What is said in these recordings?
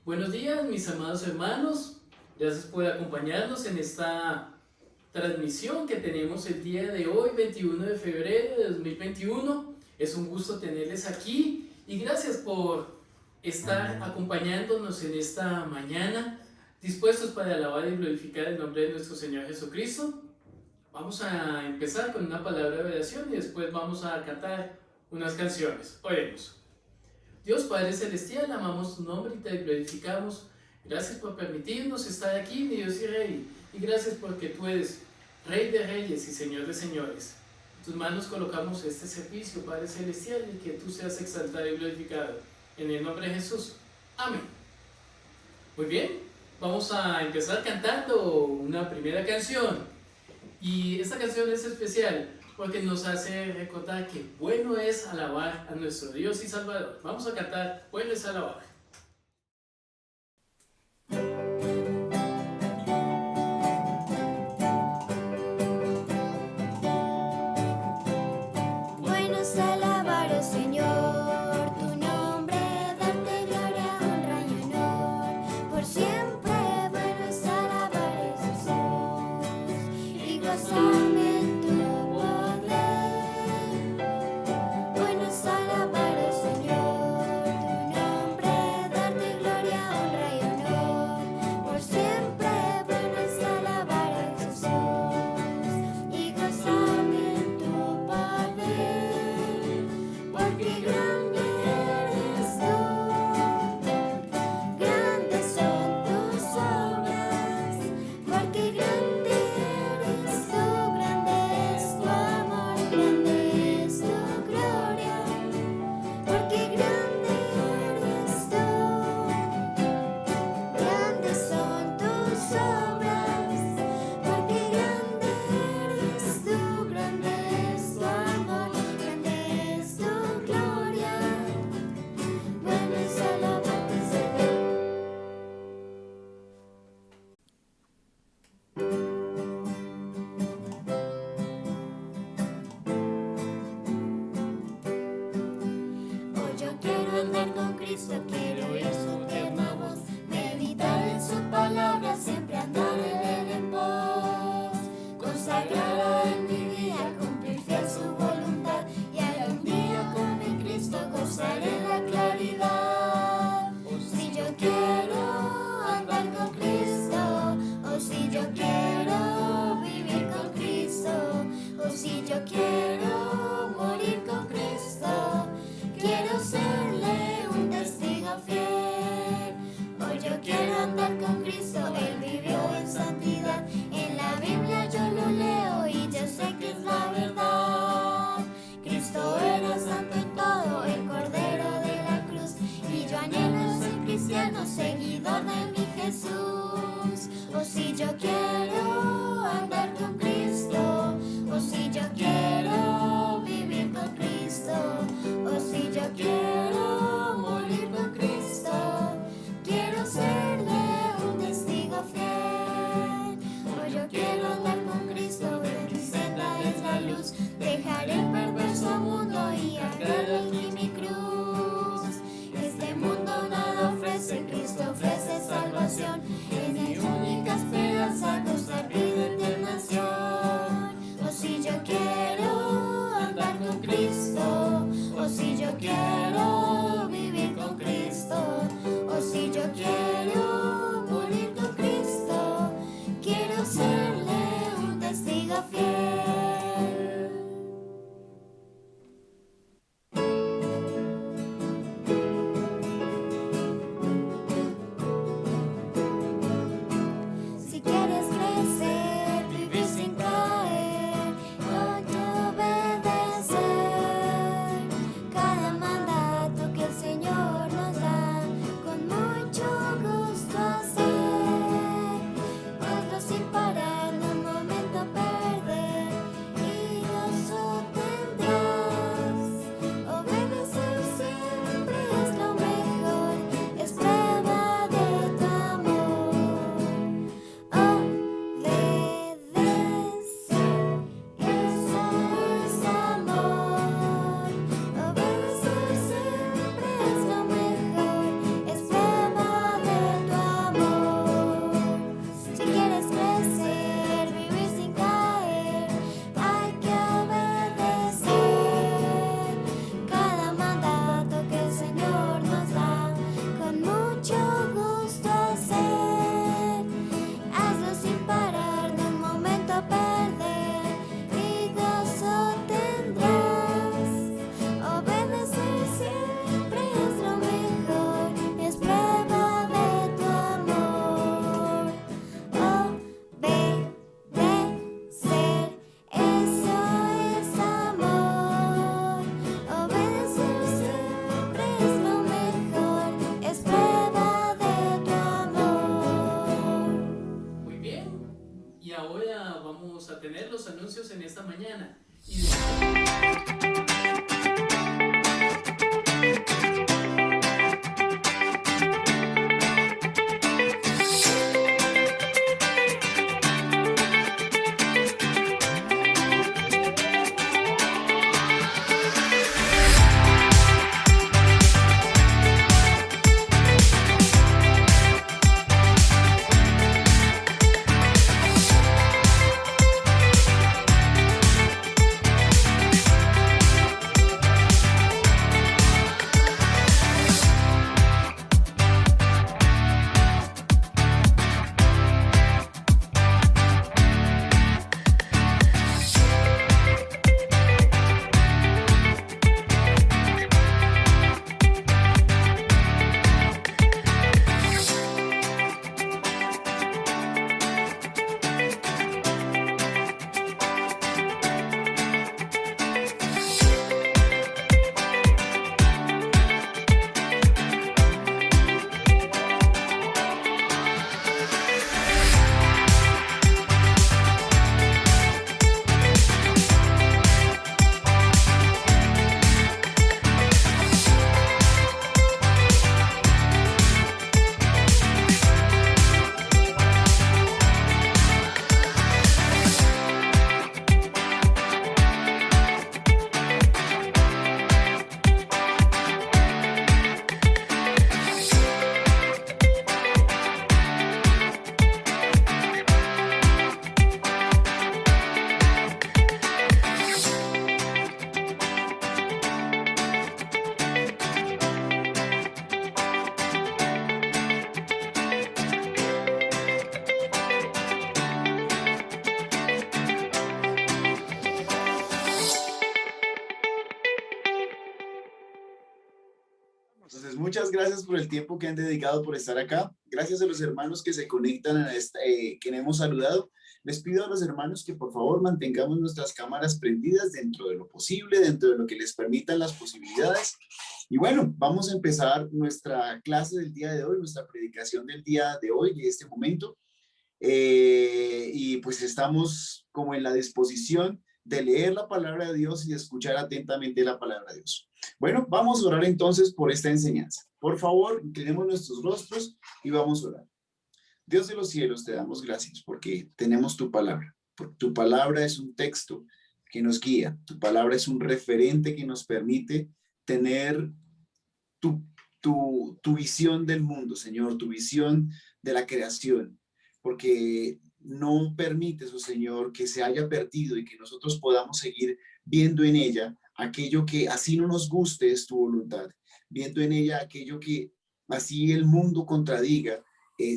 Buenos días, mis amados hermanos. Gracias por acompañarnos en esta transmisión que tenemos el día de hoy, 21 de febrero de 2021. Es un gusto tenerles aquí y gracias por estar acompañándonos en esta mañana, dispuestos para alabar y glorificar el nombre de nuestro Señor Jesucristo. Vamos a empezar con una palabra de oración y después vamos a cantar unas canciones. Oremos. Dios Padre Celestial, amamos tu nombre y te glorificamos. Gracias por permitirnos estar aquí, mi Dios y Rey. Y gracias porque tú eres Rey de Reyes y Señor de Señores. En tus manos colocamos este servicio, Padre Celestial, y que tú seas exaltado y glorificado. En el nombre de Jesús. Amén. Muy bien, vamos a empezar cantando una primera canción. Y esta canción es especial porque nos hace recordar que bueno es alabar a nuestro Dios y Salvador. Vamos a cantar Bueno es alabar. Bueno es alabar, oh Señor, tu nombre, darte gloria, honra y honor. Por siempre bueno es alabar, Jesús, y gozarme en tu poder. Bueno es alabar, oh Señor, tu nombre, darte gloria, honra y honor. Por siempre bueno es alabar a Jesús y gozarme en tu poder. Porque grande eres tú, grandes son tus obras. Porque grande eres tú, grande es tu amor, grande es tu gloria. Porque grande eres tú, grandes son tus obras. Porque grande eres tú, grande es tu amor, grande es tu gloria. Bueno es alabarte, Señor. Hoy yo quiero andar con Cristo, quiero oír su tierna voz, meditar en su palabra, siempre andar en él en pos, consagrada en mi vida, cumplir fiel su voluntad, y algún día con mi Cristo gozaré la claridad. Si yo quiero andar con Cristo, o si yo quiero vivir con Cristo, o si yo quiero morir con Cristo, quiero serle un testigo fiel. Hoy yo quiero andar con Cristo, Él vivió en santidad. En la Biblia yo lo leo y yo sé que es la verdad. Cristo era santo en todo, el Cordero de la cruz. Y yo anhelo ser cristiano, seguidor de mi Jesús. O si yo quiero andar con Cristo, o si yo quiero vivir con Cristo, o si yo quiero morir con Cristo, quiero serle un testigo fiel. Hoy yo quiero andar con Cristo, ver mi senda es la luz. Dejar el perverso mundo y cargar en mi cruz. Este mundo nada ofrece, Cristo ofrece salvación. Es mi única esperanza. mañana. Y Entonces, muchas gracias por el tiempo que han dedicado por estar acá. Gracias a los hermanos que se conectan a que hemos saludado. Les pido a los hermanos que por favor mantengamos nuestras cámaras prendidas dentro de lo posible, dentro de lo que les permitan las posibilidades. Y bueno, vamos a empezar nuestra clase del día de hoy, nuestra predicación del día de hoy, de este momento. Y pues estamos como en la disposición de leer la palabra de Dios y de escuchar atentamente la palabra de Dios. Bueno, vamos a orar entonces por esta enseñanza. Por favor, inclinemos nuestros rostros y vamos a orar. Dios de los cielos, te damos gracias porque tenemos tu palabra. Porque tu palabra es un texto que nos guía. Tu palabra es un referente que nos permite tener tu visión del mundo, Señor, tu visión de la creación. Porque no permites, oh Señor, que se haya perdido y que nosotros podamos seguir viendo en ella aquello que así no nos guste es tu voluntad, viendo en ella aquello que así el mundo contradiga,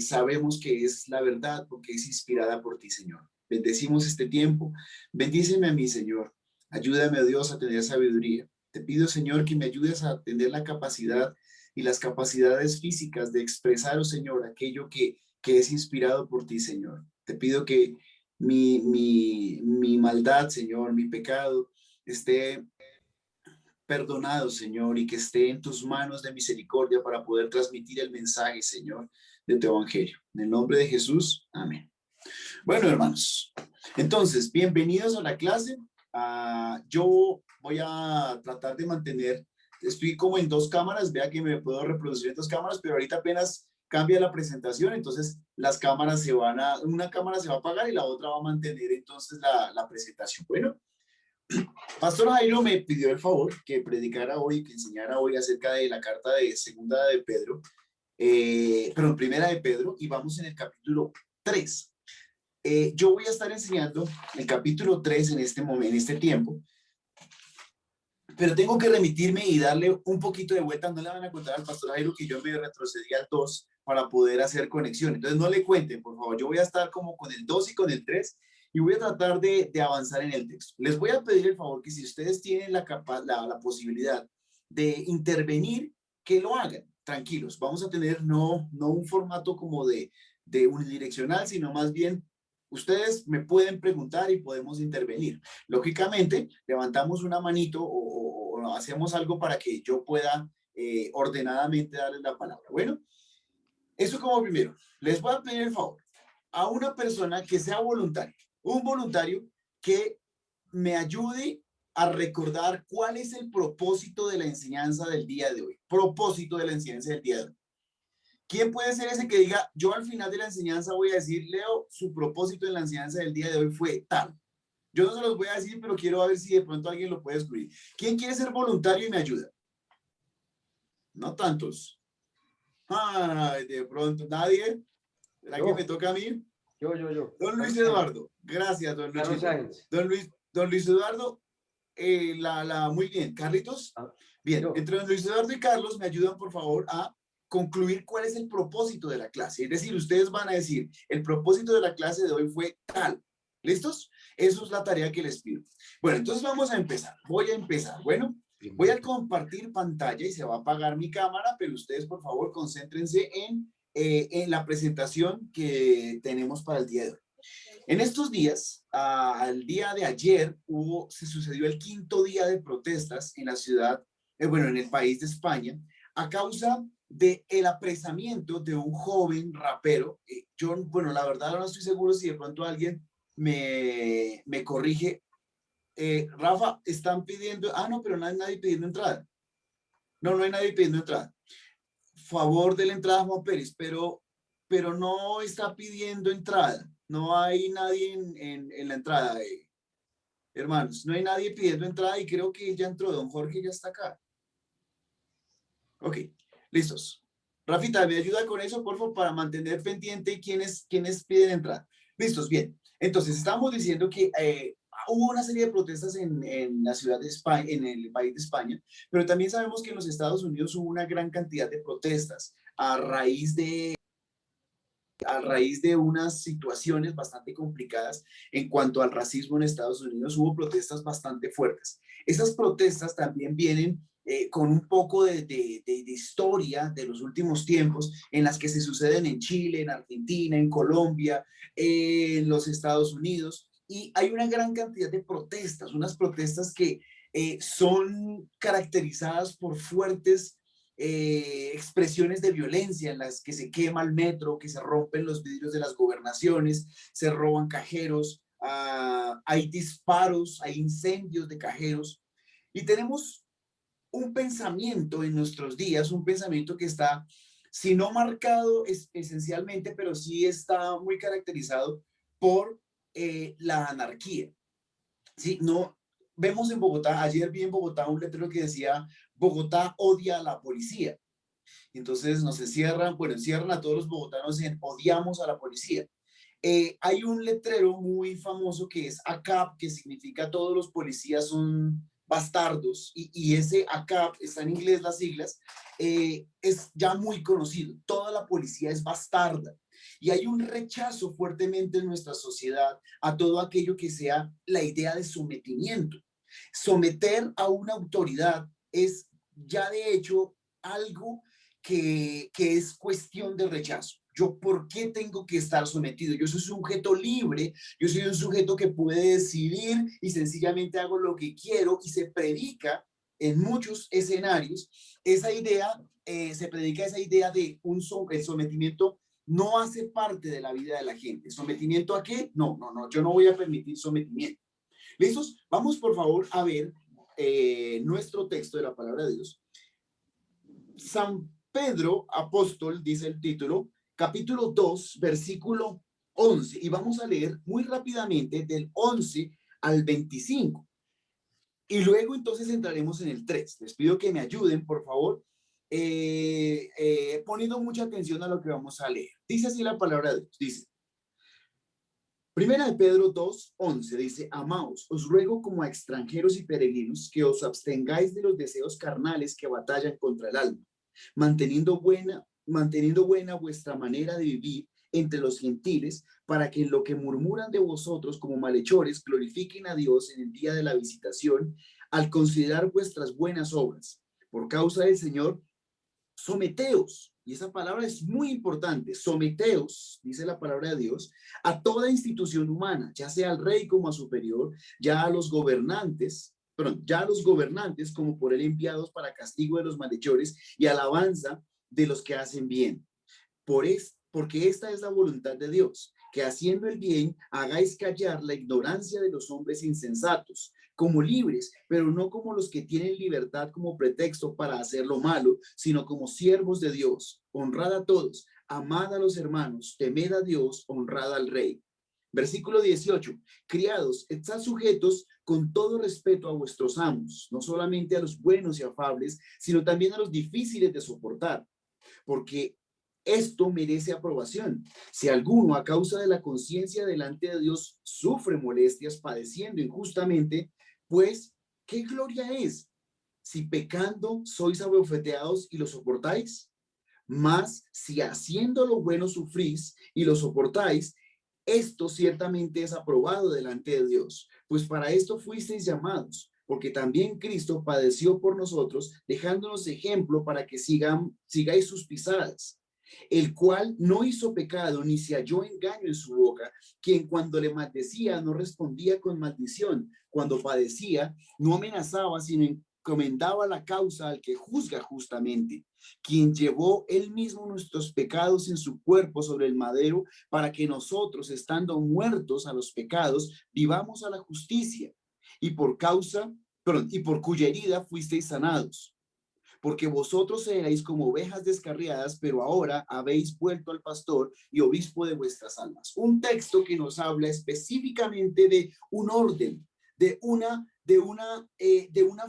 sabemos que es la verdad porque es inspirada por ti, Señor. Bendecimos este tiempo, bendíceme a mí, Señor, ayúdame, oh Dios, a tener sabiduría. Te pido, Señor, que me ayudes a tener la capacidad y las capacidades físicas de expresar, oh Señor, aquello que es inspirado por ti, Señor. Te pido que mi maldad, Señor, mi pecado, esté perdonado, Señor, y que esté en tus manos de misericordia para poder transmitir el mensaje, Señor, de tu evangelio. En el nombre de Jesús, amén. Bueno, hermanos, entonces, bienvenidos a la clase. Yo voy a tratar de mantener, estoy como en dos cámaras, vea que me puedo reproducir en dos cámaras, pero ahorita apenas cambia la presentación, entonces las cámaras una cámara se va a apagar y la otra va a mantener entonces la presentación. Bueno, Pastor Jairo me pidió el favor que predicara hoy, que enseñara hoy acerca de la carta de segunda de Pedro, perdón, primera de Pedro, y vamos en el capítulo 3. Yo voy a estar enseñando el capítulo 3 en este momento, en este tiempo, pero tengo que remitirme y darle un poquito de vuelta. No le van a contar al Pastor Jairo que yo me retrocedí al 2 para poder hacer conexión. Entonces no le cuenten, por favor. Yo voy a estar como con el 2 y con el 3 y voy a tratar de avanzar en el texto. Les voy a pedir el favor que si ustedes tienen la posibilidad de intervenir, que lo hagan. Tranquilos, vamos a tener no un formato como de unidireccional, sino más bien ustedes me pueden preguntar y podemos intervenir. Lógicamente, levantamos una manito o hacemos algo para que yo pueda ordenadamente darles la palabra. Bueno, eso como primero. Les voy a pedir el favor a una persona que sea voluntaria, un voluntario que me ayude a recordar cuál es el propósito de la enseñanza del día de hoy. Propósito de la enseñanza del día de hoy. ¿Quién puede ser ese que diga, yo al final de la enseñanza voy a decir, Leo, su propósito en la enseñanza del día de hoy fue tal? Yo no se los voy a decir, pero quiero ver si de pronto alguien lo puede descubrir. ¿Quién quiere ser voluntario y me ayuda? No tantos. Ay, de pronto, ¿nadie? ¿Será que me toca a mí? Yo. Don Luis Eduardo. Gracias, don Luis. Don Luis Eduardo, muy bien. ¿Carlitos? Bien, entre don Luis Eduardo y Carlos me ayudan, por favor, a concluir cuál es el propósito de la clase. Es decir, ustedes van a decir, el propósito de la clase de hoy fue tal. ¿Listos? Eso es la tarea que les pido. Bueno, entonces vamos a empezar. Voy a empezar. Bueno, voy a compartir pantalla y se va a apagar mi cámara, pero ustedes, por favor, concéntrense en la presentación que tenemos para el día de hoy. En estos días, al día de ayer, se sucedió el 5º día de protestas en la ciudad, en el país de España, a causa del apresamiento de un joven rapero. Yo, la verdad no estoy seguro si de pronto alguien me corrige. Rafa, están pidiendo, no, pero no hay nadie pidiendo entrada. No hay nadie pidiendo entrada. Favor de la entrada, Juan Pérez, pero no está pidiendo entrada. No hay nadie en la entrada, hermanos. No hay nadie pidiendo entrada y creo que ya entró. Don Jorge ya está acá. Ok, listos. Rafita, ¿me ayuda con eso, por favor, para mantener pendiente quiénes piden entrada? Listos, bien. Entonces, estamos diciendo que hubo una serie de protestas en la ciudad de España, en el país de España, pero también sabemos que en los Estados Unidos hubo una gran cantidad de protestas a raíz de unas situaciones bastante complicadas en cuanto al racismo en Estados Unidos. Hubo protestas bastante fuertes. Esas protestas también vienen con un poco de historia de los últimos tiempos, en las que se suceden en Chile, en Argentina, en Colombia, en los Estados Unidos. Y hay una gran cantidad de protestas, unas protestas que son caracterizadas por fuertes expresiones de violencia, en las que se quema el metro, que se rompen los vidrios de las gobernaciones, se roban cajeros, hay disparos, hay incendios de cajeros. Y tenemos un pensamiento en nuestros días, un pensamiento que está, si no marcado esencialmente, pero sí está muy caracterizado por la anarquía. ¿Sí? No, vemos en Bogotá, ayer vi en Bogotá un letrero que decía, Bogotá odia a la policía. Entonces nos encierran a todos los bogotanos en odiamos a la policía. Hay un letrero muy famoso que es ACAP, que significa todos los policías son bastardos, y ese ACAP, está en inglés las siglas, es ya muy conocido. Toda la policía es bastarda. Y hay un rechazo fuertemente en nuestra sociedad a todo aquello que sea la idea de sometimiento. Someter a una autoridad es ya de hecho algo que es cuestión de rechazo. Yo, ¿por qué tengo que estar sometido? Yo soy un sujeto libre, yo soy un sujeto que puede decidir y sencillamente hago lo que quiero, y se predica en muchos escenarios esa idea, se predica esa idea de el sometimiento no hace parte de la vida de la gente. ¿Sometimiento a qué? No, yo no voy a permitir sometimiento. ¿Listos? Vamos por favor a ver nuestro texto de la palabra de Dios. San Pedro Apóstol, dice el título, capítulo 2, versículo 11, y vamos a leer muy rápidamente del 11 al 25. Y luego entonces entraremos en el 3. Les pido que me ayuden, por favor, poniendo mucha atención a lo que vamos a leer. Dice así la palabra de Dios, dice, Primera de Pedro 2, 11, dice, amaos, os ruego como a extranjeros y peregrinos que os abstengáis de los deseos carnales que batallan contra el alma, manteniendo buena vuestra manera de vivir entre los gentiles, para que en lo que murmuran de vosotros como malhechores glorifiquen a Dios en el día de la visitación, al considerar vuestras buenas obras. Por causa del Señor, someteos, y esa palabra es muy importante, someteos, dice la palabra de Dios, a toda institución humana, ya sea al rey como a superior, ya a los gobernantes como por él enviados para castigo de los malhechores y alabanza de los que hacen bien. Porque esta es la voluntad de Dios, que haciendo el bien hagáis callar la ignorancia de los hombres insensatos, como libres, pero no como los que tienen libertad como pretexto para hacer lo malo, sino como siervos de Dios. Honrad a todos, amad a los hermanos, temed a Dios, honrad al rey. Versículo 18. Criados, estad sujetos con todo respeto a vuestros amos, no solamente a los buenos y afables, sino también a los difíciles de soportar, porque esto merece aprobación. Si alguno a causa de la conciencia delante de Dios sufre molestias padeciendo injustamente, pues, ¿qué gloria es? Si pecando sois abofeteados y lo soportáis, mas si haciendo lo bueno sufrís y lo soportáis, esto ciertamente es aprobado delante de Dios, pues para esto fuisteis llamados, porque también Cristo padeció por nosotros, dejándonos ejemplo para que sigáis sus pisadas, el cual no hizo pecado ni se halló engaño en su boca, quien cuando le maldecía no respondía con maldición, cuando padecía no amenazaba, sino encomendaba la causa al que juzga justamente, quien llevó él mismo nuestros pecados en su cuerpo sobre el madero, para que nosotros, estando muertos a los pecados, vivamos a la justicia, y por cuya herida fuisteis sanados. Porque vosotros erais como ovejas descarriadas, pero ahora habéis vuelto al pastor y obispo de vuestras almas. Un texto que nos habla específicamente de un orden, de una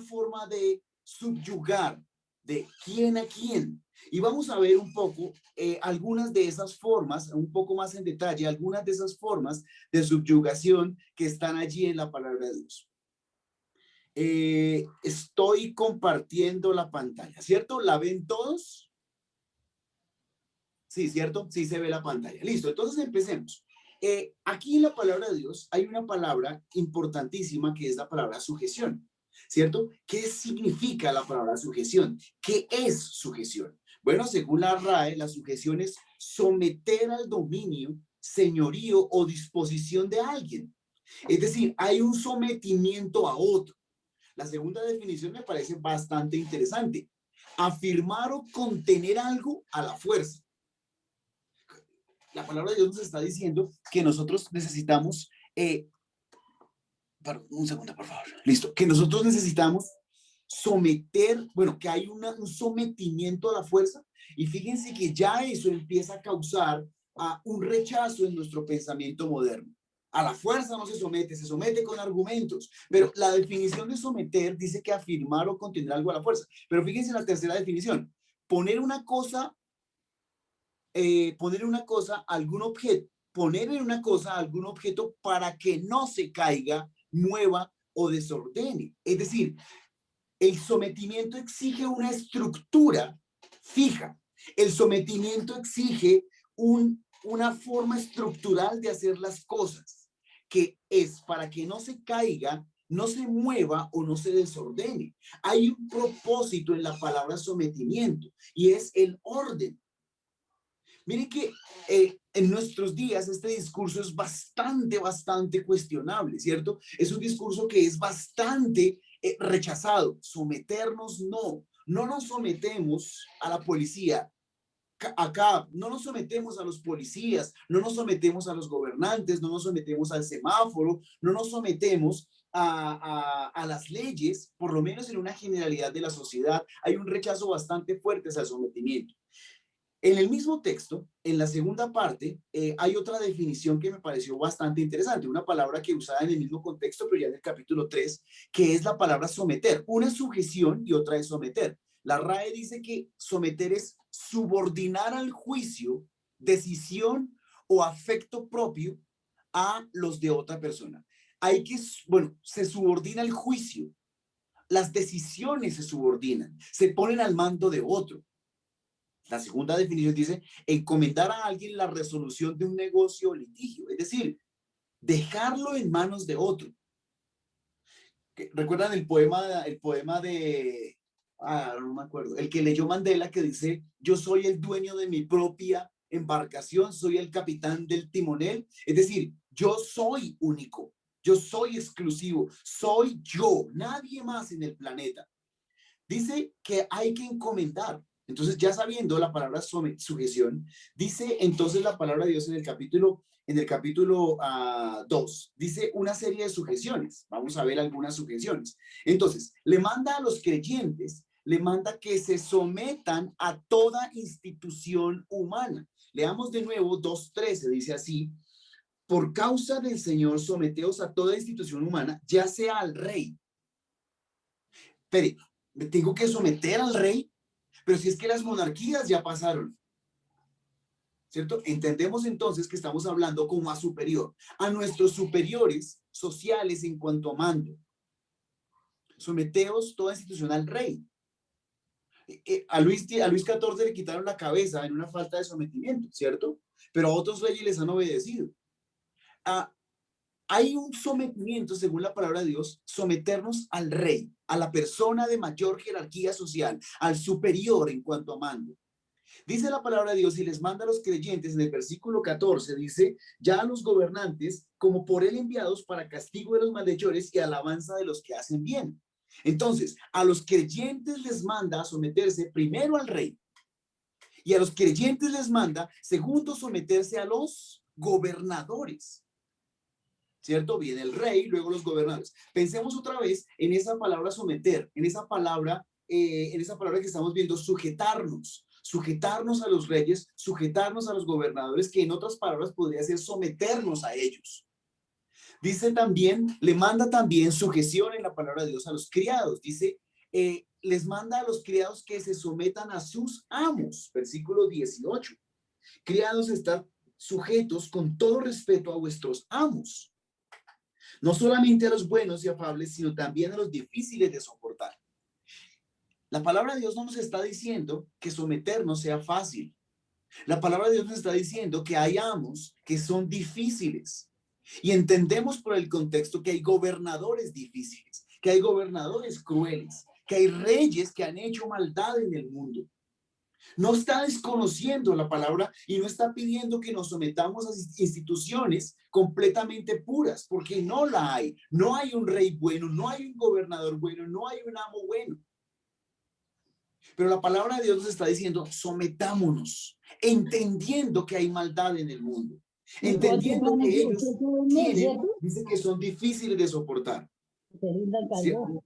forma de subyugar, de quién a quién. Y vamos a ver un poco algunas de esas formas, un poco más en detalle, algunas de esas formas de subyugación que están allí en la palabra de Dios. Estoy compartiendo la pantalla, ¿cierto? ¿La ven todos? Sí, ¿cierto? Sí se ve la pantalla. Listo, entonces empecemos. Aquí en la palabra de Dios hay una palabra importantísima que es la palabra sujeción, ¿cierto? ¿Qué significa la palabra sujeción? ¿Qué es sujeción? Bueno, según la RAE, la sujeción es someter al dominio, señorío o disposición de alguien. Es decir, hay un sometimiento a otro. La segunda definición me parece bastante interesante. Afirmar o contener algo a la fuerza. La palabra de Dios nos está diciendo que nosotros necesitamos, un segundo, por favor. Listo. Que nosotros necesitamos someter, bueno, que hay un sometimiento a la fuerza. Y fíjense que ya eso empieza a causar un rechazo en nuestro pensamiento moderno. A la fuerza no se somete con argumentos, pero la definición de someter dice que afirmar o contener algo a la fuerza. Pero fíjense la tercera definición, poner una cosa a algún objeto, poner en una cosa a algún objeto para que no se caiga, mueva o desordene. Es decir, el sometimiento exige una estructura fija. El sometimiento exige una forma estructural de hacer las cosas, que es para que no se caiga, no se mueva o no se desordene. Hay un propósito en la palabra sometimiento y es el orden. Miren que en nuestros días este discurso es bastante cuestionable, ¿cierto? Es un discurso que es bastante rechazado. Someternos, no nos sometemos a la policía. Acá no nos sometemos a los policías, no nos sometemos a los gobernantes, no nos sometemos al semáforo, no nos sometemos a las leyes, por lo menos en una generalidad de la sociedad. Hay un rechazo bastante fuerte al sometimiento. En el mismo texto, en la segunda parte, hay otra definición que me pareció bastante interesante, una palabra que usada en el mismo contexto, pero ya en el capítulo 3, que es la palabra someter. Una es sujeción y otra es someter. La RAE dice que someter es subordinar al juicio, decisión o afecto propio a los de otra persona. Se subordina el juicio, las decisiones se subordinan, se ponen al mando de otro. La segunda definición dice encomendar a alguien la resolución de un negocio o litigio, es decir, dejarlo en manos de otro. ¿Recuerdan el poema de, no me acuerdo, el que leyó Mandela, que dice, yo soy el dueño de mi propia embarcación, soy el capitán del timonel? Es decir, yo soy único, yo soy exclusivo, soy yo, nadie más en el planeta. Dice que hay que encomendar. Entonces, ya sabiendo la palabra sujeción, dice entonces la palabra de Dios en el capítulo 2, dice una serie de sujeciones. Vamos a ver algunas sujeciones. Entonces, le manda a los creyentes, le manda que se sometan a toda institución humana. Leamos de nuevo 2:13, dice así: por causa del Señor, someteos a toda institución humana, ya sea al rey. Pero, ¿me tengo que someter al rey? Pero si es que las monarquías ya pasaron, ¿cierto? Entendemos entonces que estamos hablando como a superior, a nuestros superiores sociales en cuanto a mando. Someteos toda institución al rey. A Luis XIV le quitaron la cabeza en una falta de sometimiento, ¿cierto? Pero a otros reyes les han obedecido. Hay un sometimiento, según la palabra de Dios, someternos al rey, a la persona de mayor jerarquía social, al superior en cuanto a mando. Dice la palabra de Dios y les manda a los creyentes en el versículo 14, dice: ya a los gobernantes como por él enviados para castigo de los malhechores y alabanza de los que hacen bien. Entonces, a los creyentes les manda a someterse primero al rey, y a los creyentes les manda segundo someterse a los gobernadores. ¿Cierto? Viene el rey, luego los gobernadores. Pensemos otra vez en esa palabra someter, en esa palabra que estamos viendo, sujetarnos a los reyes, sujetarnos a los gobernadores, que en otras palabras podría ser someternos a ellos. Dice también, le manda también sujeción en la palabra de Dios a los criados. Dice, les manda a los criados que se sometan a sus amos. Versículo 18. Criados, están sujetos con todo respeto a vuestros amos. No solamente a los buenos y afables, sino también a los difíciles de soportar. La palabra de Dios no nos está diciendo que someternos sea fácil. La palabra de Dios nos está diciendo que hay amos que son difíciles. Y entendemos por el contexto que hay gobernadores difíciles, que hay gobernadores crueles, que hay reyes que han hecho maldad en el mundo. No está desconociendo la palabra y no está pidiendo que nos sometamos a instituciones completamente puras, porque no la hay. No hay un rey bueno, no hay un gobernador bueno, no hay un amo bueno. Pero la palabra de Dios nos está diciendo: sometámonos, entendiendo que hay maldad en el mundo, entendiendo que ellos dice que son difíciles de soportar. ¿Cierto?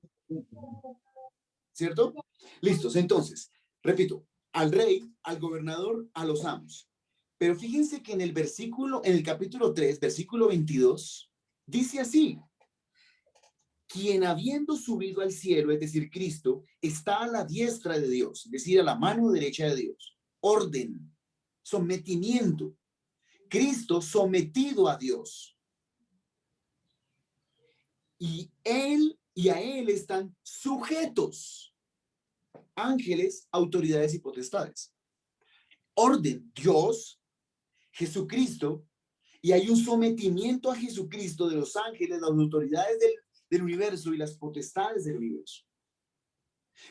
¿Cierto? Listos, entonces, repito: al rey, al gobernador, a los amos. Pero fíjense que en el capítulo 3, versículo 22, dice así: quien habiendo subido al cielo, es decir, Cristo, está a la diestra de Dios, es decir, a la mano derecha de Dios. Orden, sometimiento. Cristo sometido a Dios. Y a él están sujetos ángeles, autoridades y potestades. Orden, Dios, Jesucristo, y hay un sometimiento a Jesucristo de los ángeles, las autoridades del universo y las potestades del universo.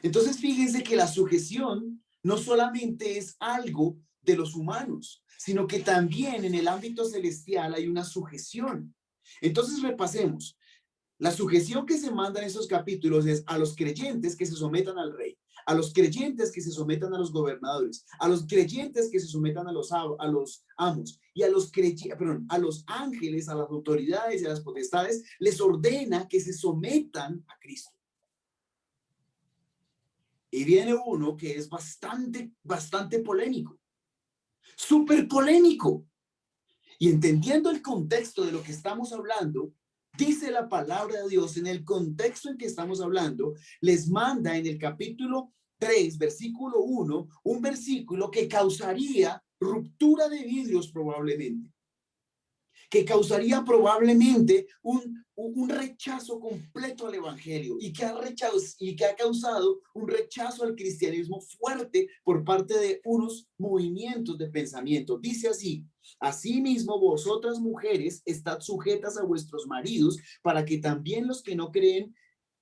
Entonces, fíjense que la sujeción no solamente es algo de los humanos, sino que también en el ámbito celestial hay una sujeción. Entonces, repasemos. La sujeción que se manda en esos capítulos es a los creyentes que se sometan al rey, a los creyentes que se sometan a los gobernadores, a los creyentes que se sometan a los amos, y a los ángeles, a las autoridades y a las potestades, les ordena que se sometan a Cristo. Y viene uno que es bastante polémico, súper polémico. Y entendiendo el contexto de lo que estamos hablando, dice la palabra de Dios, en el contexto en que estamos hablando, les manda en el capítulo 3, versículo 1, un versículo que causaría ruptura de vidrios probablemente, que causaría probablemente un rechazo completo al evangelio y que ha causado un rechazo al cristianismo fuerte por parte de unos movimientos de pensamiento. Dice así: asimismo vosotras mujeres estad sujetas a vuestros maridos, para que también los que no creen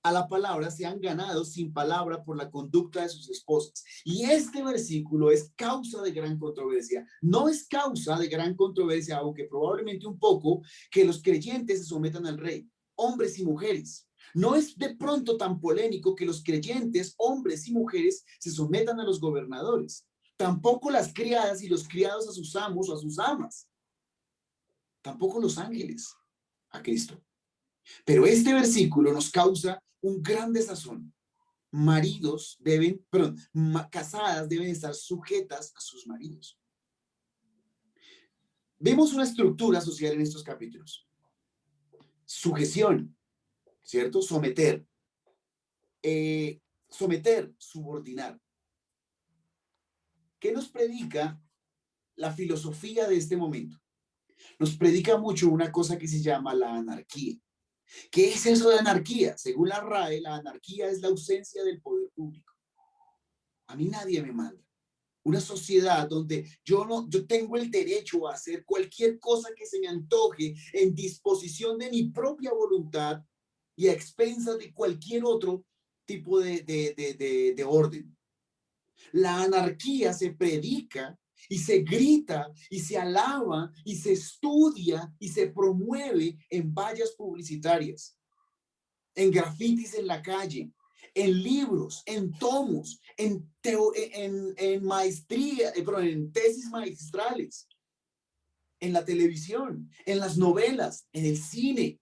a la palabra sean ganados sin palabra por la conducta de sus esposas. Y este versículo es causa de gran controversia. No es causa de gran controversia, aunque probablemente un poco, que los creyentes se sometan al rey, hombres y mujeres. No es de pronto tan polémico que los creyentes, hombres y mujeres, se sometan a los gobernadores. Tampoco las criadas y los criados a sus amos o a sus amas. Tampoco los ángeles a Cristo. Pero este versículo nos causa un gran desazón. Casadas deben estar sujetas a sus maridos. Vemos una estructura social en estos capítulos. Sujeción, ¿cierto? Someter. Subordinar. ¿Qué nos predica la filosofía de este momento? Nos predica mucho una cosa que se llama la anarquía. ¿Qué es eso de anarquía? Según la RAE, la anarquía es la ausencia del poder público. A mí nadie me manda. Una sociedad donde yo tengo el derecho a hacer cualquier cosa que se me antoje en disposición de mi propia voluntad y a expensas de cualquier otro tipo de orden. La anarquía se predica y se grita y se alaba y se estudia y se promueve en vallas publicitarias, en grafitis en la calle, en libros, en tomos, en tesis magistrales, en la televisión, en las novelas, en el cine.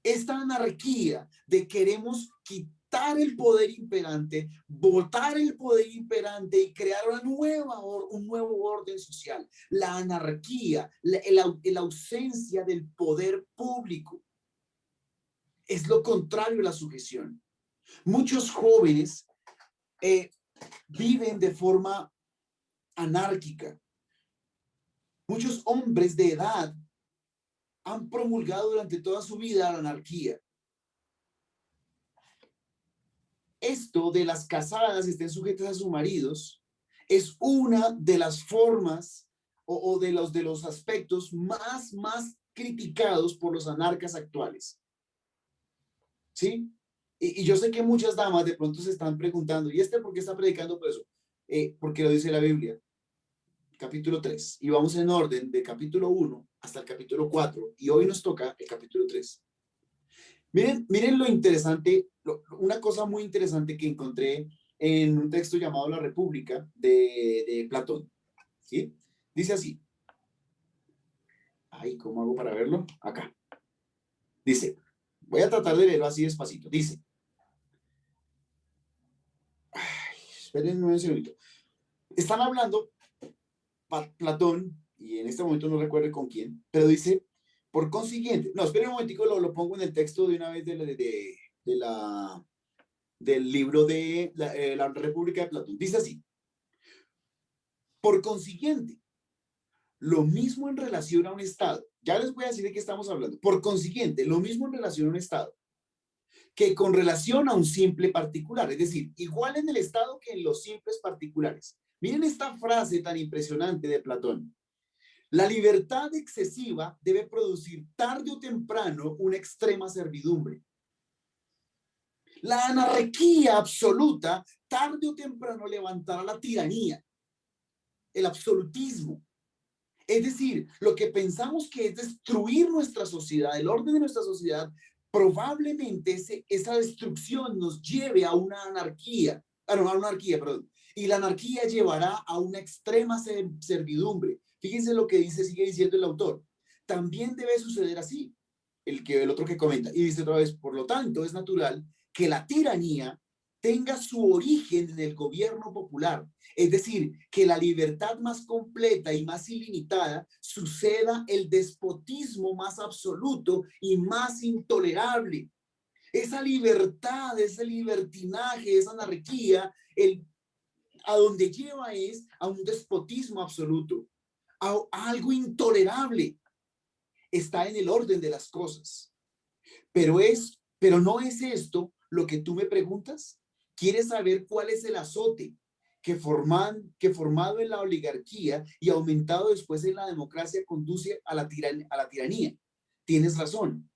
Esta anarquía de queremos quitar el poder imperante, votar el poder imperante y crear un nuevo orden social. La anarquía, la ausencia del poder público. Es lo contrario a la sujeción. Muchos jóvenes viven de forma anárquica. Muchos hombres de edad han promulgado durante toda su vida la anarquía. Esto de las casadas estén sujetas a sus maridos es una de las formas o de los aspectos más criticados por los anarcas actuales. ¿Sí? Y yo sé que muchas damas de pronto se están preguntando, ¿y por qué está predicando por eso? Porque lo dice la Biblia, capítulo 3. Y vamos en orden de capítulo 1 hasta el capítulo 4. Y hoy nos toca el capítulo 3. Miren lo interesante, una cosa muy interesante que encontré en un texto llamado La República de Platón. ¿Sí? Dice así. Ay, ¿cómo hago para verlo? Acá. Dice, voy a tratar de leerlo así despacito. Dice, esperen un segundito. Están hablando Platón, y en este momento no recuerdo con quién, pero dice, por consiguiente, no, esperen un momentico, lo pongo en el texto de una vez del libro de la República de Platón. Dice así, por consiguiente, lo mismo en relación a un Estado, ya les voy a decir de qué estamos hablando, por consiguiente, lo mismo en relación a un Estado, que con relación a un simple particular, es decir, igual en el Estado que en los simples particulares. Miren esta frase tan impresionante de Platón. La libertad excesiva debe producir tarde o temprano una extrema servidumbre. La anarquía absoluta tarde o temprano levantará la tiranía, el absolutismo. Es decir, lo que pensamos que es destruir nuestra sociedad, el orden de nuestra sociedad, probablemente esa destrucción nos lleve a una anarquía, y la anarquía llevará a una extrema servidumbre. Fíjense lo que sigue diciendo el autor. También debe suceder así, el otro que comenta, y dice otra vez, por lo tanto, es natural que la tiranía tenga su origen en el gobierno popular, es decir, que la libertad más completa y más ilimitada suceda el despotismo más absoluto y más intolerable. Esa libertad, ese libertinaje, esa anarquía, a donde lleva es a un despotismo absoluto, a algo intolerable. Está en el orden de las cosas. Pero no es esto lo que tú me preguntas. ¿Quieres saber cuál es el azote que formado en la oligarquía y aumentado después en la democracia conduce a la tiranía? Tienes razón.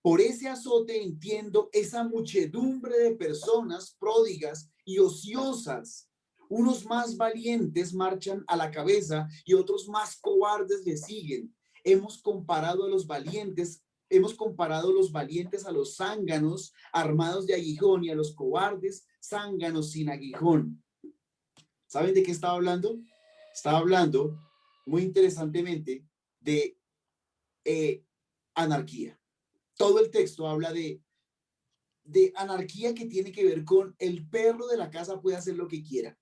Por ese azote entiendo esa muchedumbre de personas pródigas y ociosas. Unos más valientes marchan a la cabeza y otros más cobardes le siguen. Hemos comparado a los valientes hemos comparado los valientes a los zánganos armados de aguijón y a los cobardes zánganos sin aguijón. ¿Saben de qué estaba hablando? Estaba hablando muy interesantemente de anarquía. Todo el texto habla de anarquía que tiene que ver con el perro de la casa puede hacer lo que quiera.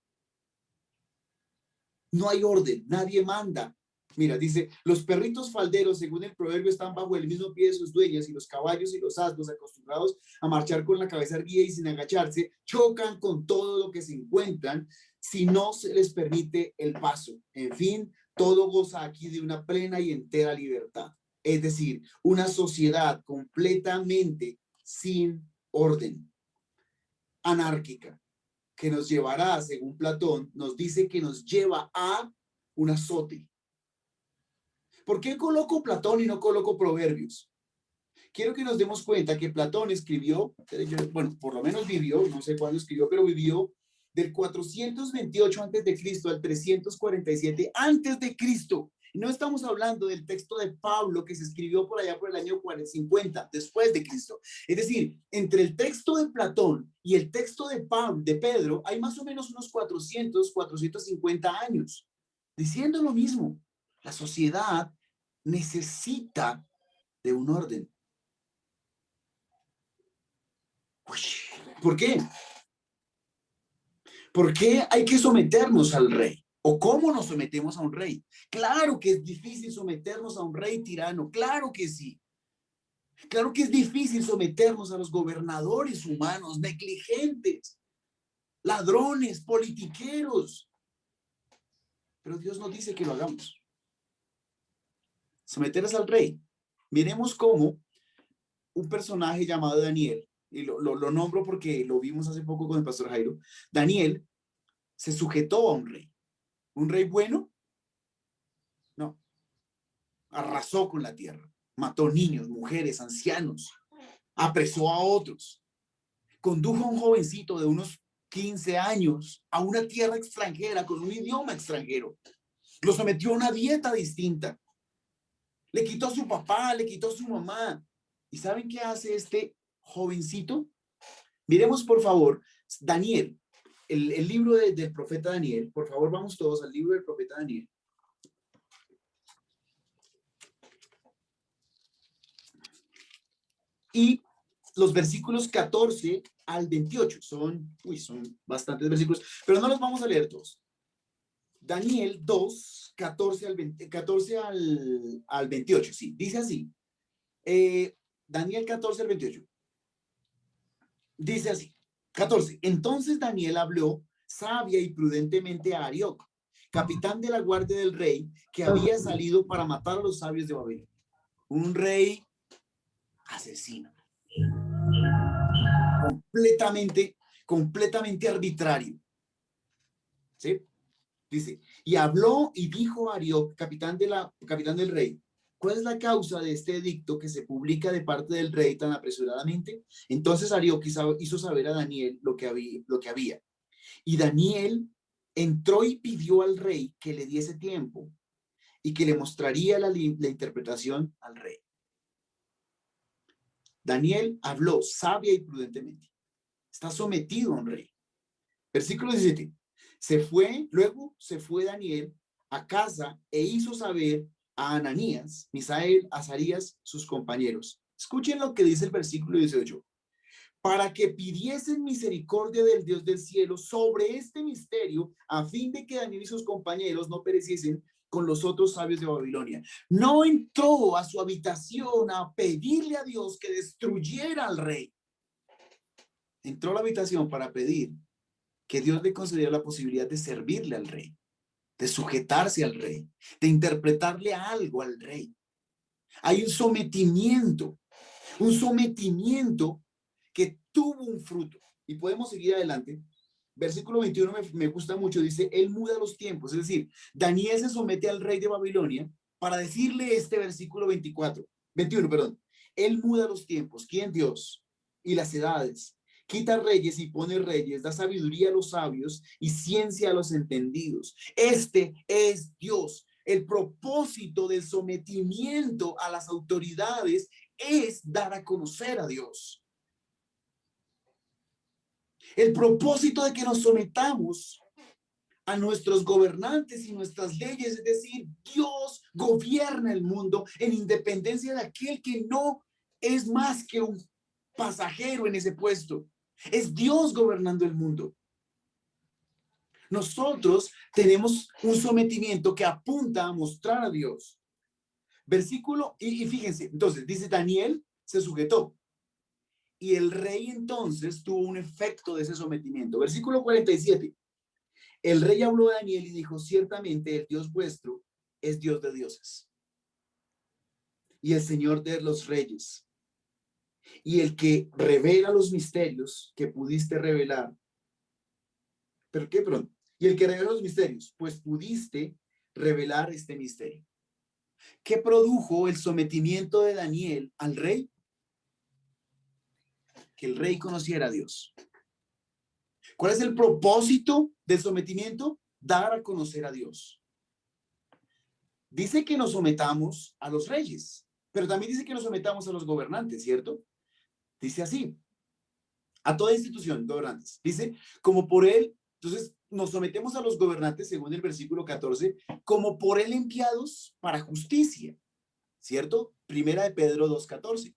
No hay orden, nadie manda. Mira, dice, los perritos falderos, según el proverbio, están bajo el mismo pie de sus dueñas, y los caballos y los asnos, acostumbrados a marchar con la cabeza erguida y sin agacharse, chocan con todo lo que se encuentran si no se les permite el paso. En fin, todo goza aquí de una plena y entera libertad. Es decir, una sociedad completamente sin orden, anárquica, que nos llevará, según Platón, nos dice que nos lleva a un azote. ¿Por qué coloco Platón y no coloco Proverbios? Quiero que nos demos cuenta que Platón escribió, bueno, por lo menos vivió, no sé cuándo escribió, pero vivió del 428 antes de Cristo al 347 antes de Cristo. No estamos hablando del texto de Pablo que se escribió por allá por el año 50 después de Cristo. Es decir, entre el texto de Platón y el texto de Pedro hay más o menos unos 450 años, diciendo lo mismo. La sociedad necesita de un orden. ¿Por qué? ¿Por qué hay que someternos al rey? ¿O cómo nos sometemos a un rey? Claro que es difícil someternos a un rey tirano, claro que sí. Claro que es difícil someternos a los gobernadores humanos, negligentes, ladrones, politiqueros. Pero Dios nos dice que lo hagamos. Someternos al rey. Miremos cómo un personaje llamado Daniel, y lo nombro porque lo vimos hace poco con el pastor Jairo, Daniel se sujetó a un rey. ¿Un rey bueno? No. Arrasó con la tierra. Mató niños, mujeres, ancianos. Apresó a otros. Condujo a un jovencito de unos 15 años a una tierra extranjera con un idioma extranjero. Lo sometió a una dieta distinta. Le quitó a su papá, le quitó a su mamá. ¿Y saben qué hace este jovencito? Miremos, por favor, Daniel, el libro del profeta Daniel. Por favor, vamos todos al libro del profeta Daniel. Y los versículos 14 al 28 son bastantes versículos, pero no los vamos a leer todos. Daniel 2, 14 al 28, sí, dice así. Daniel 14 al 28. Dice así, 14. Entonces Daniel habló sabia y prudentemente a Arioc, capitán de la guardia del rey, que había salido para matar a los sabios de Babilonia. Un rey asesino. Completamente arbitrario. ¿Sí? Dice, y habló y dijo a Arioc, capitán del rey, ¿cuál es la causa de este edicto que se publica de parte del rey tan apresuradamente? Entonces Arioc hizo saber a Daniel lo que había. Y Daniel entró y pidió al rey que le diese tiempo y que le mostraría la interpretación al rey. Daniel habló sabia y prudentemente. Está sometido a un rey. Versículo 17. Luego se fue Daniel a casa e hizo saber a Ananías, Misael, Azarías, sus compañeros. Escuchen lo que dice el versículo 18. Para que pidiesen misericordia del Dios del cielo sobre este misterio, a fin de que Daniel y sus compañeros no pereciesen con los otros sabios de Babilonia. No entró a su habitación a pedirle a Dios que destruyera al rey. Entró a la habitación para pedir que Dios le concediera la posibilidad de servirle al rey, de sujetarse al rey, de interpretarle algo al rey. Hay un sometimiento que tuvo un fruto. Y podemos seguir adelante. Versículo 21 me gusta mucho, dice, él muda los tiempos. Es decir, Daniel se somete al rey de Babilonia para decirle este versículo 21, perdón. Él muda los tiempos. ¿Quién? Dios. Y las edades. Quita reyes y pone reyes, da sabiduría a los sabios y ciencia a los entendidos. Este es Dios. El propósito del sometimiento a las autoridades es dar a conocer a Dios. El propósito de que nos sometamos a nuestros gobernantes y nuestras leyes, es decir, Dios gobierna el mundo en independencia de aquel que no es más que un pasajero en ese puesto. Es Dios gobernando el mundo. Nosotros tenemos un sometimiento que apunta a mostrar a Dios. Versículo, y fíjense, entonces dice Daniel se sujetó y el rey entonces tuvo un efecto de ese sometimiento. Versículo 47. El rey habló a Daniel y dijo, ciertamente el Dios vuestro es Dios de dioses y el Señor de los reyes y el que revela los misterios que pudiste revelar. ¿Pero qué? Perdón. Y el que revela los misterios, pues pudiste revelar este misterio. ¿Qué produjo el sometimiento de Daniel al rey? Que el rey conociera a Dios. ¿Cuál es el propósito del sometimiento? Dar a conocer a Dios. Dice que nos sometamos a los reyes, pero también dice que nos sometamos a los gobernantes, ¿cierto? Dice así, a toda institución, gobernantes. Dice, como por él, entonces nos sometemos a los gobernantes, según el versículo 14, como por él enviados para justicia, ¿cierto? Primera de Pedro 2:14.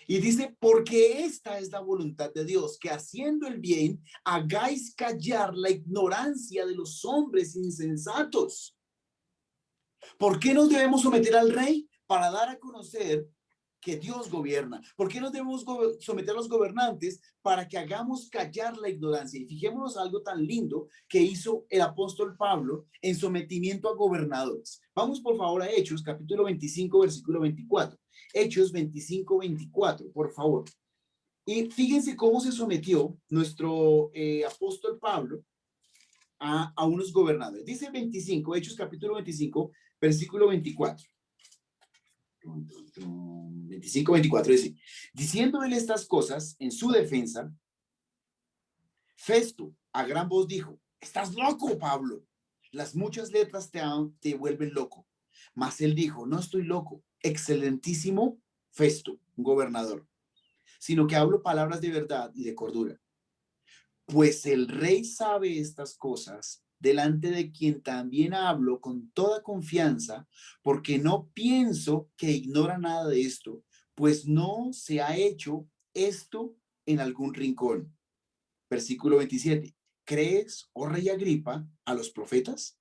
Y dice, porque esta es la voluntad de Dios, que haciendo el bien hagáis callar la ignorancia de los hombres insensatos. ¿Por qué nos debemos someter al rey? Para dar a conocer que Dios gobierna. ¿Por qué nos debemos someter a los gobernantes? Para que hagamos callar la ignorancia. Y fijémonos algo tan lindo que hizo el apóstol Pablo en sometimiento a gobernadores. Vamos por favor a Hechos, capítulo 25, versículo 24. Hechos 25, 24, por favor. Y fíjense cómo se sometió nuestro apóstol Pablo a unos gobernadores. Dice 25, Hechos capítulo 25, versículo 24. 25, 24 dice, diciendo él estas cosas en su defensa, Festo a gran voz dijo, estás loco, Pablo, las muchas letras te vuelven loco. Mas él dijo, no estoy loco, excelentísimo Festo, un gobernador, sino que hablo palabras de verdad y de cordura. Pues el rey sabe estas cosas, delante de quien también hablo con toda confianza, porque no pienso que ignora nada de esto, pues no se ha hecho esto en algún rincón. Versículo 27. ¿Crees, oh rey Agripa, a los profetas?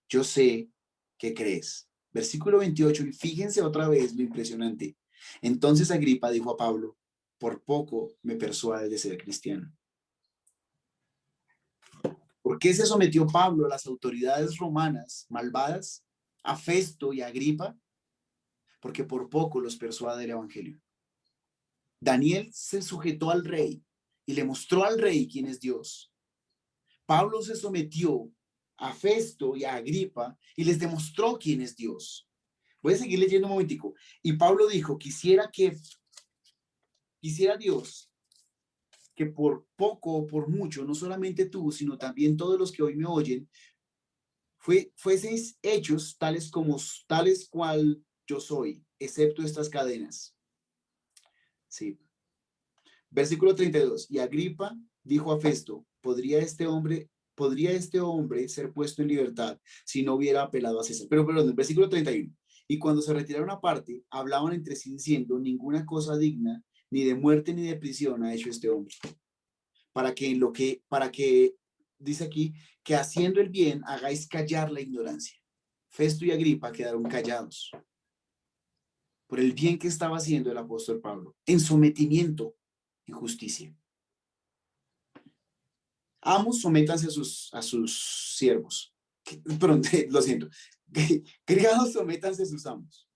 Yo sé que crees. Versículo 28. Y fíjense otra vez lo impresionante. Entonces Agripa dijo a Pablo, por poco me persuades de ser cristiano. ¿Por qué se sometió Pablo a las autoridades romanas malvadas, a Festo y a Agripa? Porque por poco los persuade el evangelio. Daniel se sujetó al rey y le mostró al rey quién es Dios. Pablo se sometió a Festo y a Agripa y les demostró quién es Dios. Voy a seguir leyendo un momentico. Y Pablo dijo, quisiera Dios que por poco o por mucho, no solamente tú, sino también todos los que hoy me oyen, fueseis hechos tales cual yo soy, excepto estas cadenas. Sí. Versículo 32. Y Agripa dijo a Festo, ¿podría este hombre ser puesto en libertad si no hubiera apelado a César? Pero perdón, versículo 31. Y cuando se retiraron aparte, hablaban entre sí diciendo, ninguna cosa digna ni de muerte ni de prisión ha hecho este hombre. Para que dice aquí, que haciendo el bien hagáis callar la ignorancia. Festo y Agripa quedaron callados por el bien que estaba haciendo el apóstol Pablo, en sometimiento, en justicia. Amos, sométanse a sus siervos. Perdón, lo siento. Criados, sométanse a sus amos.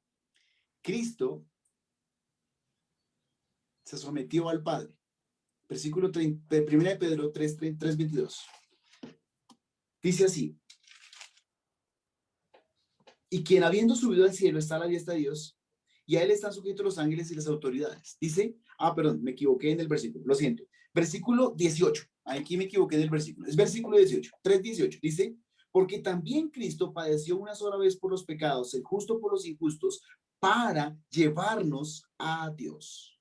Cristo se sometió al Padre. Versículo 1 de Pedro 3:22. Dice así. Y quien habiendo subido al cielo está a la diestra de Dios, y a él están sujetos los ángeles y las autoridades. Dice, perdón, me equivoqué en el versículo, lo siento. Versículo 18. Aquí me equivoqué del versículo. Es versículo 18, 3:18. Dice, porque también Cristo padeció una sola vez por los pecados, el justo por los injustos, para llevarnos a Dios.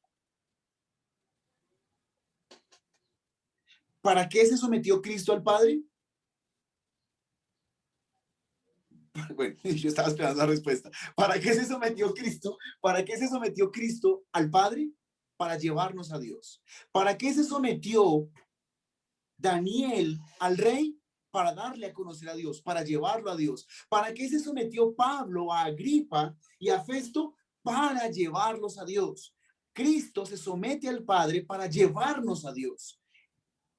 ¿Para qué se sometió Cristo al Padre? Bueno, yo estaba esperando la respuesta. ¿Para qué se sometió Cristo? ¿Para qué se sometió Cristo al Padre? Para llevarnos a Dios. ¿Para qué se sometió Daniel al rey? Para darle a conocer a Dios, para llevarlo a Dios. ¿Para qué se sometió Pablo a Agripa y a Festo? Para llevarlos a Dios. Cristo se somete al Padre para llevarnos a Dios.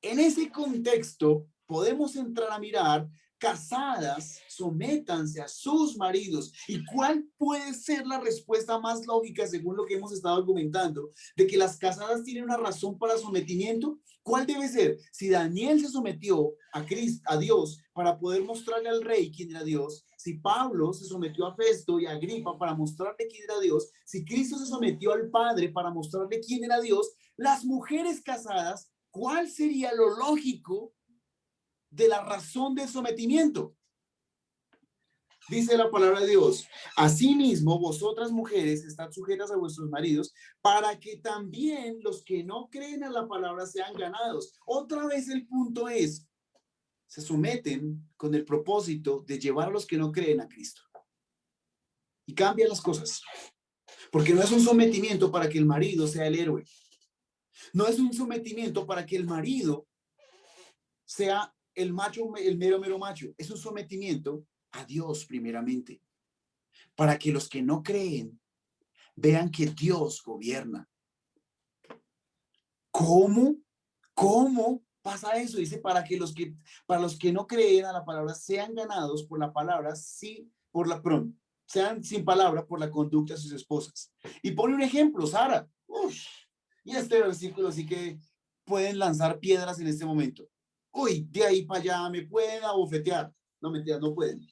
En ese contexto, podemos entrar a mirar: casadas, sométanse a sus maridos. ¿Y cuál puede ser la respuesta más lógica, según lo que hemos estado argumentando, de que las casadas tienen una razón para sometimiento? ¿Cuál debe ser? Si Daniel se sometió a Cristo, a Dios, para poder mostrarle al rey quién era Dios, si Pablo se sometió a Festo y a Agripa para mostrarle quién era Dios, si Cristo se sometió al Padre para mostrarle quién era Dios, las mujeres casadas, ¿cuál sería lo lógico de la razón del sometimiento? Dice la palabra de Dios: asimismo, vosotras mujeres estad sujetas a vuestros maridos, para que también los que no creen a la palabra sean ganados. Otra vez el punto es: se someten con el propósito de llevar a los que no creen a Cristo. Y cambia las cosas. Porque no es un sometimiento para que el marido sea el héroe. No es un sometimiento para que el marido sea el macho, el mero macho. Es un sometimiento a Dios primeramente, para que los que no creen vean que Dios gobierna. ¿Cómo? ¿Cómo pasa eso? Dice: para los que no creen a la palabra sean ganados por la palabra, sí, sean sin palabra por la conducta de sus esposas. Y pone un ejemplo, Sara. Uf, y este versículo sí que pueden lanzar piedras en este momento. Uy, de ahí para allá me pueden abofetear. No, mentiras, no pueden.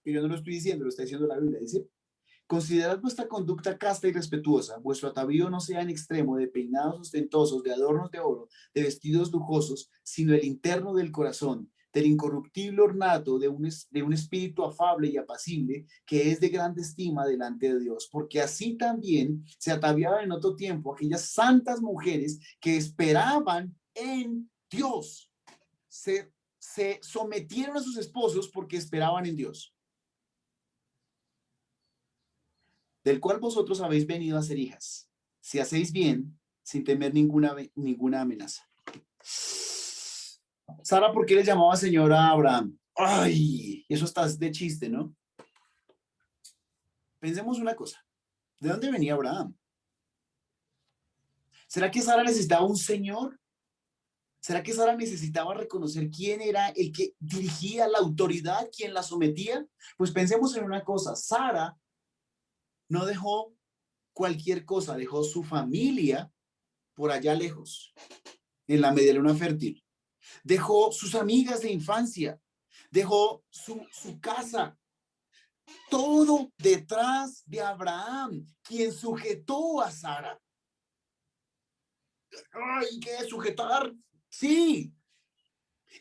Que yo no lo estoy diciendo, lo está diciendo la Biblia. Dice: considerad vuestra conducta casta y respetuosa, vuestro atavío no sea en extremo de peinados ostentosos, de adornos de oro, de vestidos lujosos, sino el interno del corazón, del incorruptible ornato de un espíritu afable y apacible, que es de grande estima delante de Dios. Porque así también se ataviaban en otro tiempo aquellas santas mujeres que esperaban en Dios. Se sometieron a sus esposos porque esperaban en Dios, del cual vosotros habéis venido a ser hijas, si hacéis bien, sin temer ninguna amenaza. Sara, ¿por qué le llamaba señora a Abraham? Ay, eso está de chiste, ¿no? Pensemos una cosa: ¿de dónde venía Abraham? ¿Será que Sara necesitaba un señor? ¿Será que Sara necesitaba reconocer quién era el que dirigía la autoridad, quién la sometía? Pues pensemos en una cosa: Sara no dejó cualquier cosa, dejó su familia por allá lejos, en la media luna fértil. Dejó sus amigas de infancia, dejó su casa, todo detrás de Abraham, quien sujetó a Sara. ¡Ay, qué sujetar! Sí.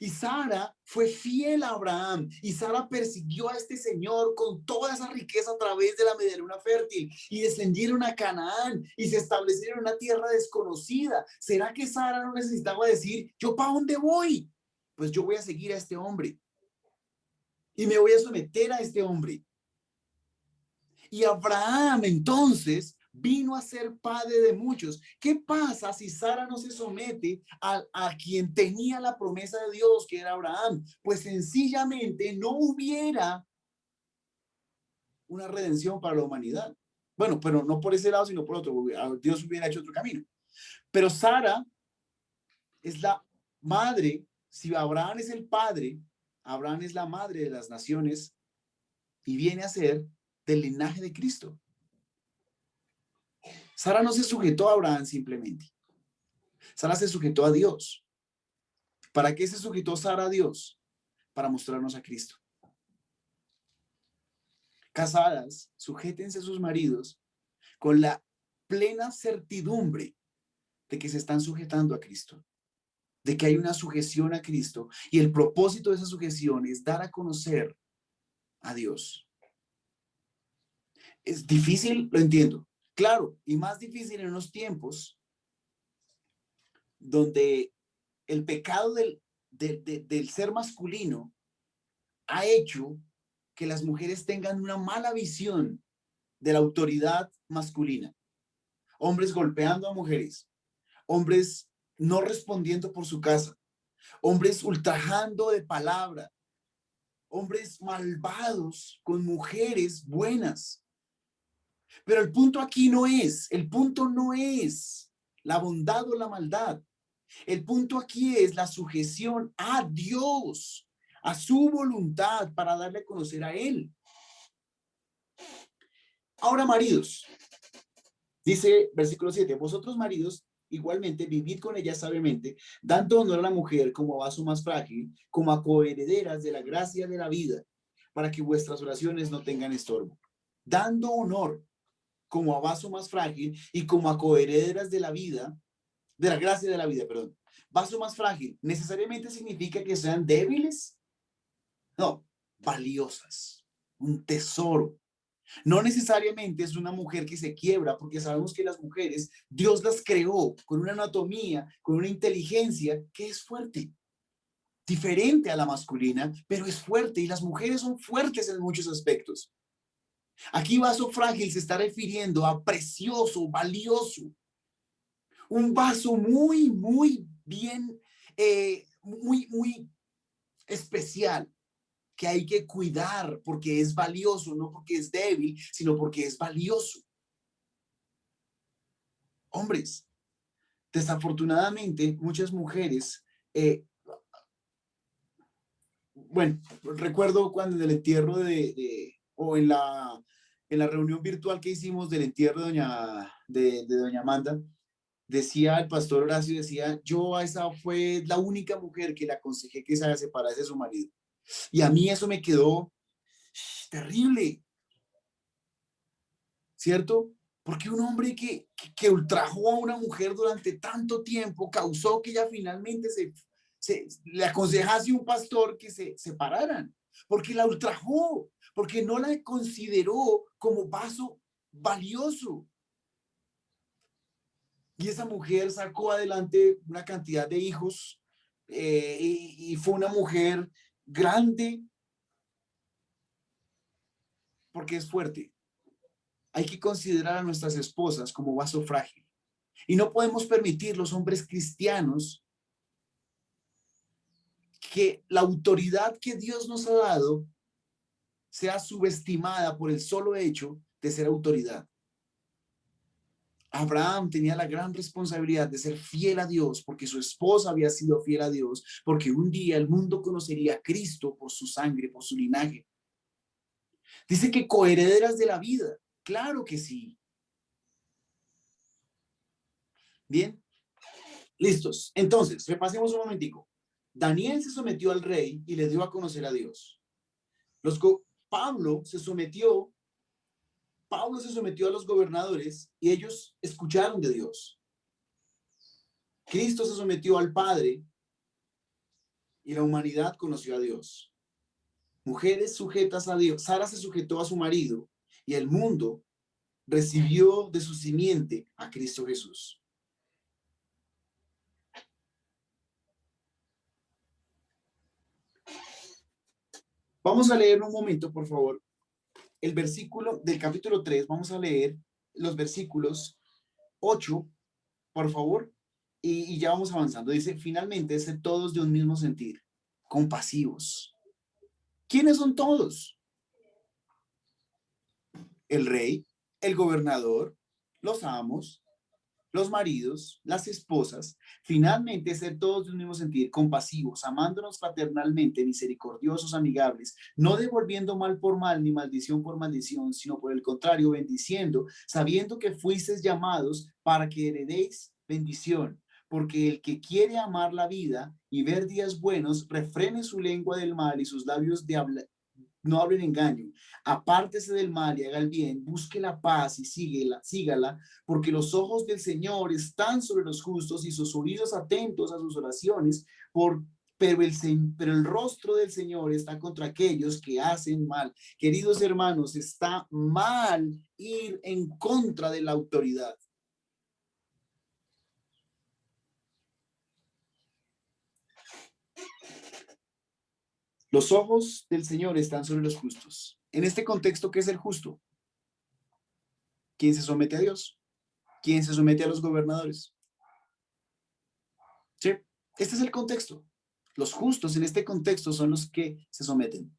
Y Sara fue fiel a Abraham, y Sara persiguió a este señor con toda esa riqueza a través de la media luna fértil, y descendieron a Canaán y se establecieron en una tierra desconocida. ¿Será que Sara no necesitaba decir: yo para dónde voy? Pues yo voy a seguir a este hombre y me voy a someter a este hombre. Y Abraham entonces vino a ser padre de muchos. ¿Qué pasa si Sara no se somete a quien tenía la promesa de Dios, que era Abraham? Pues sencillamente no hubiera una redención para la humanidad. Bueno, pero no por ese lado, sino por otro. Dios hubiera hecho otro camino. Pero Sara es la madre. Si Abraham es el padre, Abraham es la madre de las naciones y viene a ser del linaje de Cristo. Sara no se sujetó a Abraham simplemente. Sara se sujetó a Dios. ¿Para qué se sujetó Sara a Dios? Para mostrarnos a Cristo. Casadas, sujétense a sus maridos con la plena certidumbre de que se están sujetando a Cristo, de que hay una sujeción a Cristo, y el propósito de esa sujeción es dar a conocer a Dios. Es difícil, lo entiendo. Claro, y más difícil en unos tiempos donde el pecado del ser masculino ha hecho que las mujeres tengan una mala visión de la autoridad masculina. Hombres golpeando a mujeres, hombres no respondiendo por su casa, hombres ultrajando de palabra, hombres malvados con mujeres buenas. Pero el punto aquí no es, el punto no es la bondad o la maldad. El punto aquí es la sujeción a Dios, a su voluntad para darle a conocer a Él. Ahora, maridos, dice versículo 7, vosotros maridos igualmente vivid con ella sabiamente, dando honor a la mujer como a vaso más frágil, como a coherederas de la gracia de la vida, para que vuestras oraciones no tengan estorbo. Dando honor como a vaso más frágil y como a coherederas de la vida, de la gracia de la vida, perdón. Vaso más frágil, ¿necesariamente significa que sean débiles? No, valiosas, un tesoro. No necesariamente es una mujer que se quiebra, porque sabemos que las mujeres, Dios las creó con una anatomía, con una inteligencia que es fuerte, diferente a la masculina, pero es fuerte y las mujeres son fuertes en muchos aspectos. Aquí vaso frágil se está refiriendo a precioso, valioso, un vaso muy, muy bien, muy especial, que hay que cuidar porque es valioso, no porque es débil, sino porque es valioso. Hombres, desafortunadamente, muchas mujeres, bueno, recuerdo cuando en el entierro o en la reunión virtual que hicimos del entierro de doña Amanda, decía el pastor Horacio, decía, yo a esa fue la única mujer que le aconsejé que se separase de su marido. Y a mí eso me quedó terrible, ¿cierto? Porque un hombre que ultrajó a una mujer durante tanto tiempo causó que ella finalmente le aconsejase a un pastor que se separaran, porque la ultrajó, porque no la consideró como vaso valioso. Y esa mujer sacó adelante una cantidad de hijos y fue una mujer grande porque es fuerte. Hay que considerar a nuestras esposas como vaso frágil. Y no podemos permitir los hombres cristianos que la autoridad que Dios nos ha dado sea subestimada por el solo hecho de ser autoridad. Abraham tenía la gran responsabilidad de ser fiel a Dios porque su esposa había sido fiel a Dios, porque un día el mundo conocería a Cristo por su sangre, por su linaje. Dice que coherederas de la vida. Claro que sí. Bien, listos. Entonces, repasemos un momentico. Daniel se sometió al rey y le dio a conocer a Dios. Pablo se sometió a los gobernadores y ellos escucharon de Dios. Cristo se sometió al Padre y la humanidad conoció a Dios. Mujeres sujetas a Dios. Sara se sujetó a su marido y el mundo recibió de su simiente a Cristo Jesús. Vamos a leer un momento, por favor, el versículo del capítulo 3. Vamos a leer los versículos 8, por favor, y ya vamos avanzando. Dice, finalmente, sed todos de un mismo sentir, compasivos. ¿Quiénes son todos? El rey, el gobernador, los amos, los maridos, las esposas, finalmente ser todos de un mismo sentir, compasivos, amándonos fraternalmente, misericordiosos, amigables, no devolviendo mal por mal ni maldición por maldición, sino por el contrario, bendiciendo, sabiendo que fuisteis llamados para que heredéis bendición. Porque el que quiere amar la vida y ver días buenos, refrene su lengua del mal y sus labios no hablen engaño. Apártese del mal y haga el bien, busque la paz y sígala, porque los ojos del Señor están sobre los justos y sus oídos atentos a sus oraciones, por pero el rostro del Señor está contra aquellos que hacen mal. Queridos hermanos, está mal ir en contra de la autoridad. Los ojos del Señor están sobre los justos. En este contexto, ¿qué es el justo? ¿Quién se somete a Dios? ¿Quién se somete a los gobernadores? ¿Sí? Este es el contexto. Los justos en este contexto son los que se someten.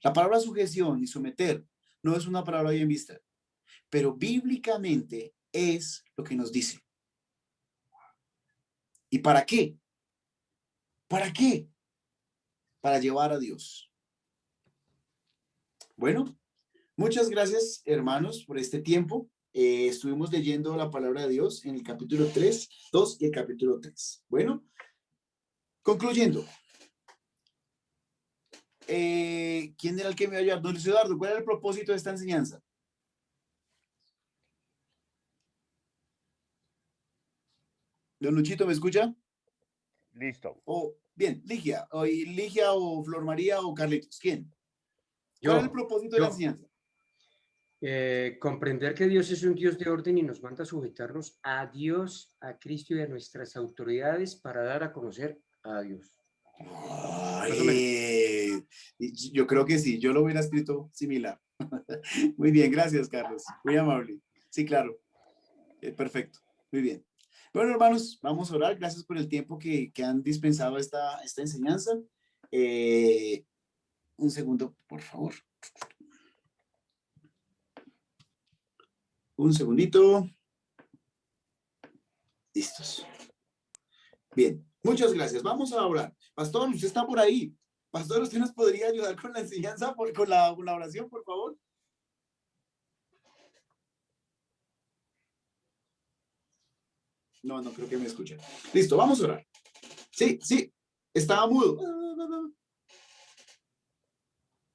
La palabra sujeción y someter no es una palabra bien vista, pero bíblicamente es lo que nos dice. ¿Y para qué? ¿Para qué? Para llevar a Dios. Bueno, muchas gracias, hermanos, por este tiempo. Estuvimos leyendo la palabra de Dios en el capítulo 3, 2 y el capítulo 3. Bueno, concluyendo. ¿Quién era el que me iba a ayudar? Don Luis Eduardo, ¿cuál era el propósito de esta enseñanza? Don Luchito, ¿me escucha? Listo. Bien, Ligia o Flor María o Carlitos, ¿quién? ¿Cuál es el propósito de la enseñanza? Comprender que Dios es un Dios de orden y nos manda a sujetarnos a Dios, a Cristo y a nuestras autoridades para dar a conocer a Dios. Yo creo que sí, yo lo hubiera escrito similar. Muy bien, gracias, Carlos. Muy amable. Sí, claro. Perfecto. Muy bien. Bueno, hermanos, vamos a orar. Gracias por el tiempo que han dispensado esta enseñanza. Un segundo, por favor. Un segundito. Listos. Bien, muchas gracias. Vamos a orar. Pastor, usted está por ahí. Pastor, ¿usted nos podría ayudar con la enseñanza, con la oración, por favor? No creo que me escuche. Listo, vamos a orar. Sí, estaba mudo.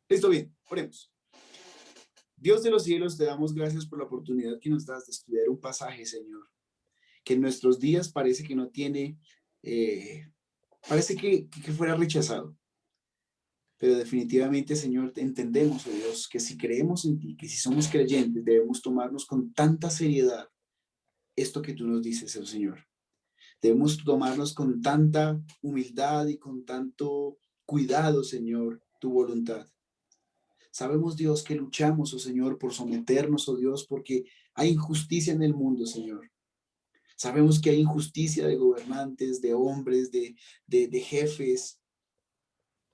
Listo, bien, oremos. Dios de los cielos, te damos gracias por la oportunidad que nos das de estudiar un pasaje, Señor, que en nuestros días parece que no tiene, parece que fuera rechazado. Pero definitivamente, Señor, entendemos, oh Dios, que si creemos en ti, que si somos creyentes, debemos tomarnos con tanta seriedad esto que tú nos dices, oh Señor. Debemos tomarnos con tanta humildad y con tanto cuidado, Señor, tu voluntad. Sabemos, Dios, que luchamos, oh Señor, por someternos, oh Dios, porque hay injusticia en el mundo, Señor. Sabemos que hay injusticia de gobernantes, de hombres, de jefes.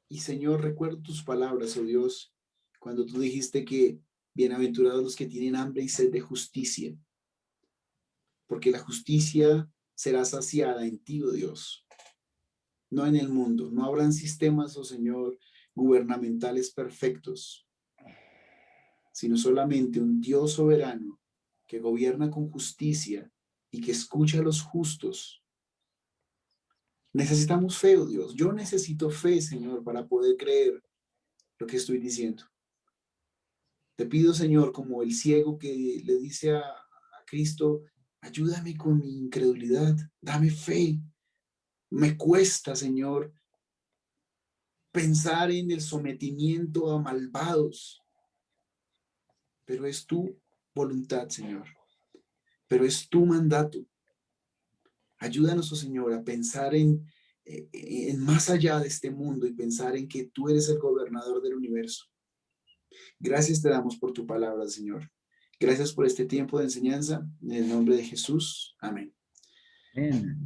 Y, Señor, recuerdo tus palabras, oh Dios, cuando tú dijiste que bienaventurados los que tienen hambre y sed de justicia, porque la justicia será saciada en ti, oh Dios, no en el mundo. No habrán sistemas, oh Señor, gubernamentales perfectos, sino solamente un Dios soberano que gobierna con justicia y que escucha a los justos. Necesitamos fe, oh Dios. Yo necesito fe, Señor, para poder creer lo que estoy diciendo. Te pido, Señor, como el ciego que le dice a Cristo, ayúdame con mi incredulidad, dame fe. Me cuesta, Señor, pensar en el sometimiento a malvados, pero es tu voluntad, Señor, pero es tu mandato. Ayúdanos, oh Señor, a pensar en más allá de este mundo y pensar en que tú eres el gobernador del universo. Gracias te damos por tu palabra, Señor. Gracias por este tiempo de enseñanza. En el nombre de Jesús. Amén.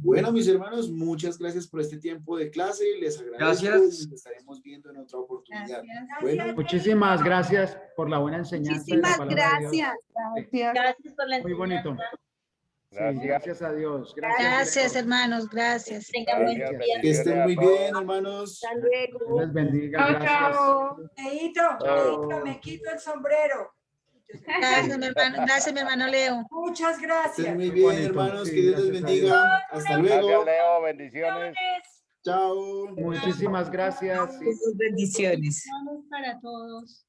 Bueno, mis hermanos, muchas gracias por este tiempo de clase. Les agradezco. Gracias. Y nos estaremos viendo en otra oportunidad. Gracias. Bueno, Muchísimas gracias por la buena enseñanza. de la Muchísimas palabra de Dios. gracias. Gracias por la Muy bonito. enseñanza. Sí, Gracias. gracias a Dios. Gracias, hermanos, gracias. Tengan buen Gracias. día. que estén muy bien, hermanos. Hasta luego. Dios les bendiga. Gracias. Leito, Chao. me quito el sombrero. Gracias, mi hermano Leo. Muchas Estén gracias. muy Muy bien, bonito. hermanos. Sí, Que Dios les gracias a bendiga. Hasta luego. Gracias, Leo. Bendiciones. Chao. Muchísimas gracias. Bendiciones. Bendiciones para todos.